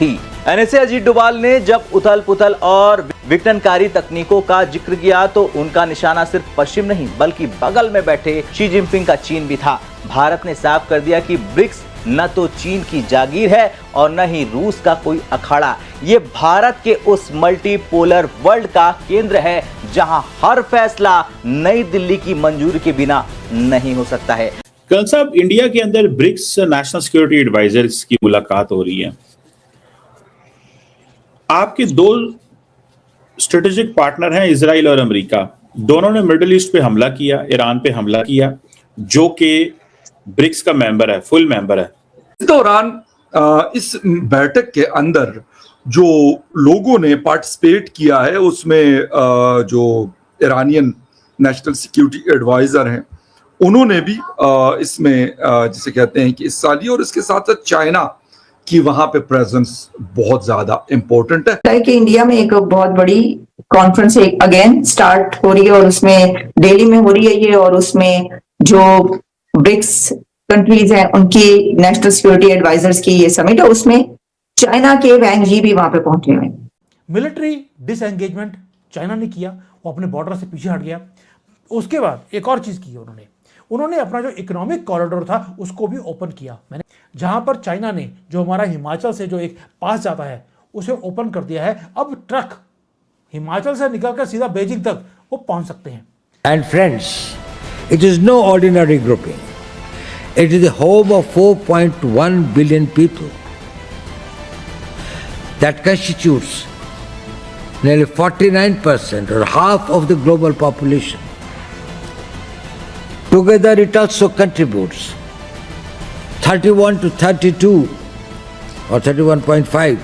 थी। एनएसए अजीत डोभाल ने जब उथल पुथल और विघटनकारी तकनीकों का जिक्र किया तो उनका निशाना सिर्फ पश्चिम नहीं बल्कि बगल में बैठे शी जिनपिंग का चीन भी था। भारत ने साफ कर दिया कि ब्रिक्स न तो चीन की जागीर है और न ही रूस का कोई अखाड़ा। ये भारत के उस मल्टीपोलर वर्ल्ड का केंद्र है जहां हर फैसला नई दिल्ली की मंजूरी के बिना नहीं हो सकता है। कर्नल साहब, इंडिया के अंदर ब्रिक्स नेशनल सिक्योरिटी एडवाइजर्स की मुलाकात हो रही है। आपके दो स्ट्रेटेजिक पार्टनर हैं इजराइल और अमेरिका। दोनों ने मिडिल ईस्ट पे हमला किया, ईरान पे हमला किया, जो कि ब्रिक्स का मेंबर है, फुल मेंबर है। इस दौरान इस बैठक के अंदर जो लोगों ने पार्टिसिपेट किया है उसमें जो ईरानियन नेशनल सिक्योरिटी एडवाइजर हैं उन्होंने भी इसमें जिसे कहते हैं कि हिस्सा लिया, और इसके साथ साथ चाइना की वहां पे प्रेजेंस बहुत ज्यादा इंपॉर्टेंट है। कि इंडिया में एक बहुत बड़ी कॉन्फ्रेंस अगेन स्टार्ट हो रही है और उसमें दिल्ली में हो रही है ये, और उसमें जो ब्रिक्स कंट्रीज हैं उनकी नेशनल सिक्योरिटी एडवाइजर्स की ये समिट है, उसमें चाइना के वैंग यी भी वहां पे पहुंचे हुए हैं। मिलिट्री डिसएंगेजमेंट चाइना ने किया, वो अपने बॉर्डर से पीछे हट गया। उसके बाद एक और चीज़ की उन्होंने अपना जो इकोनॉमिक कॉरिडोर था उसको भी ओपन किया। मैंने जहां पर चाइना ने जो हमारा हिमाचल से जो एक पास जाता है उसे ओपन कर दिया है। अब ट्रक हिमाचल से निकलकर सीधा बीजिंग तक वो पहुंच सकते हैं। And friends, it is no ordinary grouping. It is the home of 4.1 billion people. That constitutes nearly 49% or half of the global population. Together it also contributes 31 to 32 or 31.5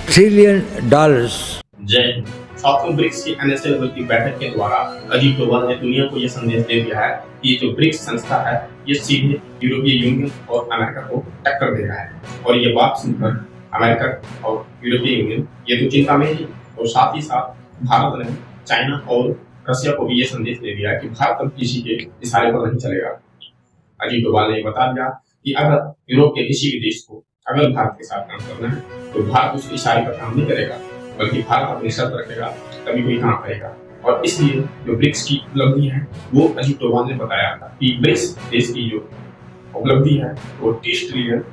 trillion dollars. जय साथियों, BRICS की NSA level की बैठक के द्वारा अजीत डोभाल ने दुनिया को यह संदेश दे दिया है कि जो ब्रिक्स संस्था है ये सीधे यूरोपीय यूनियन और अमेरिका को टक्कर दे रहा है। और ये बात सुनकर अमेरिका और यूरोपीय यूनियन ये तो चिंता में ही, और साथ ही साथ भारत ने चाइना और रशिया को भी ये संदेश दे दिया कि भारत अब किसी के इशारे पर नहीं चलेगा। अजीत डोभाल ने बता दिया कि अगर यूरोप के किसी भी देश को अगर भारत के साथ काम करना है तो भारत उस इशारे पर काम नहीं करेगा, बल्कि भारत अपनी शर्त रखेगा तभी कोई काम करेगा। और इसलिए जो ब्रिक्स की उपलब्धि है वो अजीत डोभाल ने बताया था कि ब्रिक्स देश की जो उपलब्धि है वो $30 ट्रिलियन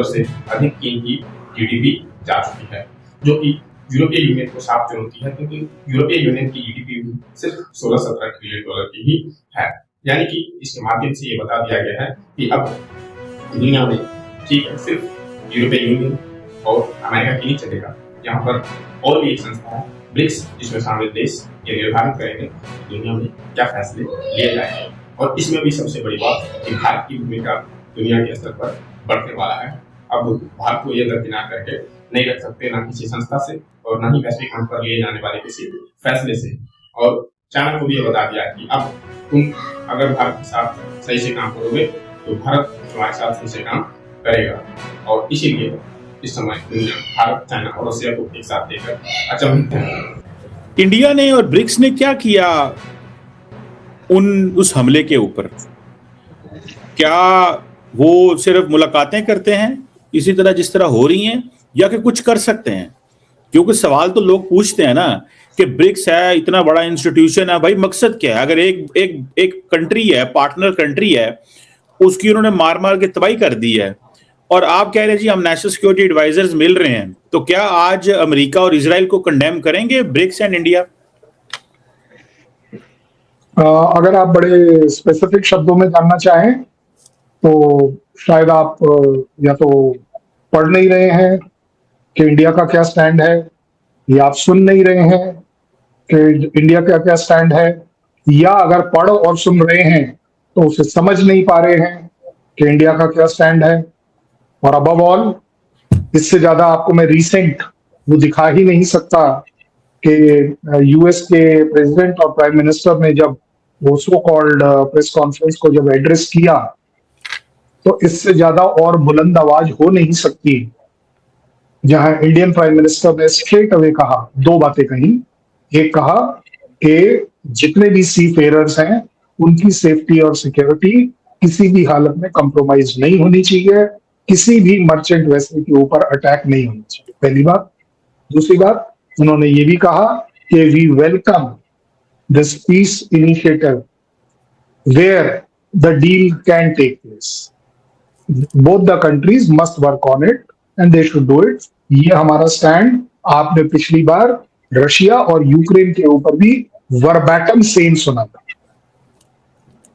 से अधिक की इनकी जीडीपी जा चुकी है, जो कि यूरोपीय यूनियन को साफ चुनौती है, क्योंकि यूरोपीय यूनियन की जीडीपी सिर्फ $16-17 ट्रिलियन की ही है। यानी कि इसके माध्यम से ये बता दिया गया है कि अब दुनिया में ठीक है सिर्फ यूरोपीय यूनियन और अमेरिका की नहीं चलेगा, यहाँ पर और भी एक संस्था है ब्रिक्स, जिसमें शामिल देश ये निर्धारित करेंगे दुनिया में क्या फैसले लिए जाएंगे। और इसमें भी सबसे बड़ी बात कि भारत की भूमिका दुनिया के स्तर पर बढ़ने वाला है। अब भारत को यह दरकिनार करके नहीं रख सकते, ना किसी संस्था से और ना ही वैश्विक मंच पर लिए जाने वाले किसी फैसले से। और चाइना को भी ये बता दिया कि अब तुम अगर भारत के साथ सही से काम करोगे तो भारत तुम्हारे साथ सही से काम करेगा। और इसीलिए इस समय दुनिया भारत, चाइना और रशिया को एक साथ लेकर अचंभित है। इंडिया ने और ब्रिक्स ने क्या किया उस हमले के ऊपर? क्या वो सिर्फ मुलाकातें करते हैं इसी तरह जिस तरह हो रही हैं, या कि कुछ कर सकते हैं? क्योंकि सवाल तो लोग पूछते हैं ना कि ब्रिक्स है, इतना बड़ा इंस्टीट्यूशन है, भाई मकसद क्या है? अगर एक कंट्री है, पार्टनर कंट्री है, उसकी उन्होंने मार के तबाही कर दी है, और आप कह रहे हैं जी हम नेशनल सिक्योरिटी एडवाइजर्स मिल रहे हैं, तो क्या आज अमेरिका और इजराइल को कंडेम करेंगे ब्रिक्स एंड इंडिया? अगर आप बड़े स्पेसिफिक शब्दों में जानना चाहें तो शायद आप या तो पढ़ नहीं रहे हैं कि इंडिया का क्या स्टैंड है, या आप सुन नहीं रहे हैं कि इंडिया का क्या स्टैंड है, या अगर पढ़ और सुन रहे हैं तो उसे समझ नहीं पा रहे हैं कि इंडिया का क्या स्टैंड है। और अबव ऑल, इससे ज्यादा आपको मैं रीसेंट वो दिखा ही नहीं सकता कि यूएस के प्रेसिडेंट और प्राइम मिनिस्टर ने जब वो सो कॉल्ड प्रेस कॉन्फ्रेंस को जब एड्रेस किया, तो इससे ज्यादा और बुलंद आवाज हो नहीं सकती, जहां इंडियन प्राइम मिनिस्टर ने स्ट्रेट अवे कहा, दो बातें कही। एक कहा कि जितने भी सी फेयरर्स हैं उनकी सेफ्टी और सिक्योरिटी किसी भी हालत में कंप्रोमाइज नहीं होनी चाहिए, किसी भी मर्चेंट वेसल के ऊपर अटैक नहीं होना चाहिए, पहली बात। दूसरी बात, उन्होंने ये भी कहा कि we welcome this peace initiative where the deal can take place, both the countries must work on it and they should do it. ये हमारा स्टैंड आपने पिछली बार रशिया और यूक्रेन के ऊपर भी वर्बैटम सेम सुना था।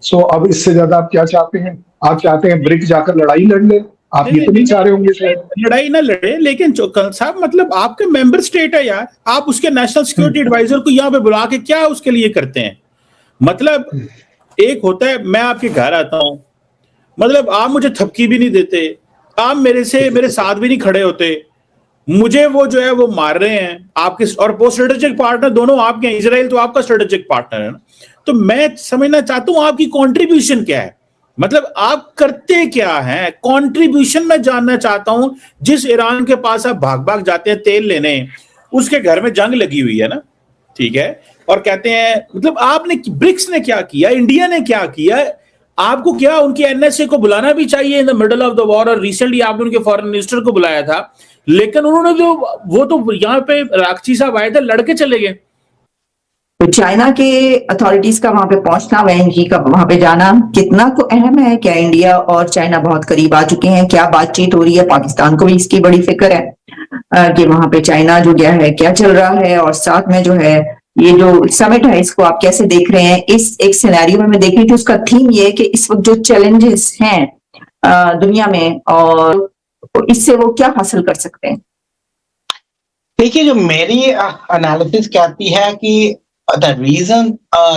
सो अब इससे ज्यादा आप क्या चाहते हैं? आप चाहते हैं ब्रिक्स जाकर लड़ाई लड़ ले? आप ये तो नहीं चाह रहे होंगे शायद। लड़ाई ना लड़े, लेकिन साहब मतलब आपके मेंबर स्टेट है यार, आप उसके नेशनल सिक्योरिटी एडवाइजर को यहाँ पे बुला के क्या उसके लिए करते हैं? मतलब एक होता है मैं आपके घर आता हूं, मतलब आप मुझे थपकी भी नहीं देते, आप मेरे साथ भी नहीं खड़े होते, मुझे वो जो है वो मार रहे हैं आपके, और वो स्ट्रेटेजिक पार्टनर दोनों आपके हैं, इजराइल तो आपका स्ट्रेटेजिक पार्टनर है ना। तो मैं समझना चाहता हूं आपकी कंट्रीब्यूशन क्या है, मतलब आप करते क्या हैं, कंट्रीब्यूशन मैं जानना चाहता हूं। जिस ईरान के पास आप भाग भाग जाते हैं तेल लेने, उसके घर में जंग लगी हुई है ना, ठीक है, और कहते हैं मतलब आपने, ब्रिक्स ने क्या किया, इंडिया ने क्या किया, आपको क्या उनकी एनएसए को बुलाना भी चाहिए in the middle of the war, और रिसेंटली आपने उनके फॉरेन मिनिस्टर को बुलाया था, लेकिन उन्होंने जो वो तो यहाँ पे राक्षी साहब आए थे लड़के चले गए। तो चाइना के अथॉरिटीज का वहां पे पहुंचना, वैन जी का वहां पे जाना कितना तो अहम है? क्या इंडिया और चाइना बहुत करीब आ चुके हैं? क्या बातचीत हो रही है? पाकिस्तान को भी इसकी बड़ी फिक्र है कि वहां पे चाइना जो गया है क्या चल रहा है, और साथ में जो है ये जो समिट है इसको आप कैसे देख रहे हैं? इस एक सिनेरियो में मैं देख रही थी, उसका थीम ये है कि इस वक्त जो चैलेंजेस हैं दुनिया में, और इससे वो क्या हासिल कर सकते हैं। देखिए, जो मेरी एनालिसिस कहती है कि the reason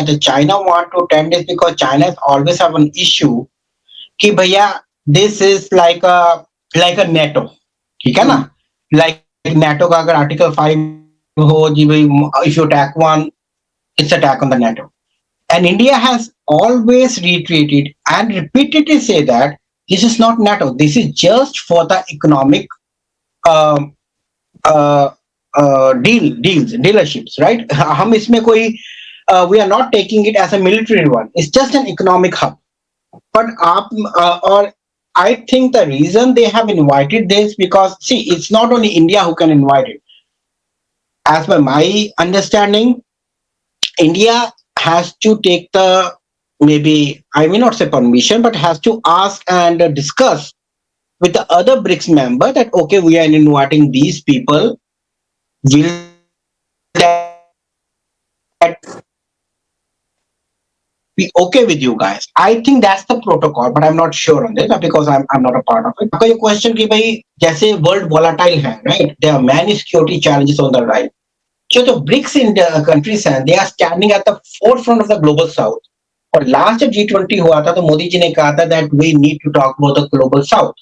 the China want to attend is because China always have an issue कि भैया this is like a NATO, ठीक है ना, like NATO का अगर आर्टिकल 5 हो जी भाई, if you attack one, it's attack on the NATO, and India has always reiterated and repeatedly say that this is not NATO, this is just for the economic dealerships, right? हम इसमें कोई we are not taking it as a military one, it's just an economic hub. But आप और I think the reason they have invited this, because see, it's not only India who can invite it. As per my understanding, India has to take the, maybe I may not say permission, but has to ask and discuss with the other BRICS member that okay, we are inviting these people, will that be okay with you guys? I think that's the protocol, but I'm not sure on this because I'm not a part of it. आपका ये question कि भाई जैसे world volatile है, right? There are many security challenges on the right. जो BRICS countries हैं, they are standing at the forefront of the global south. और last जब G20 हुआ था तो मोदी जी ने कहा था that we need to talk about the global south.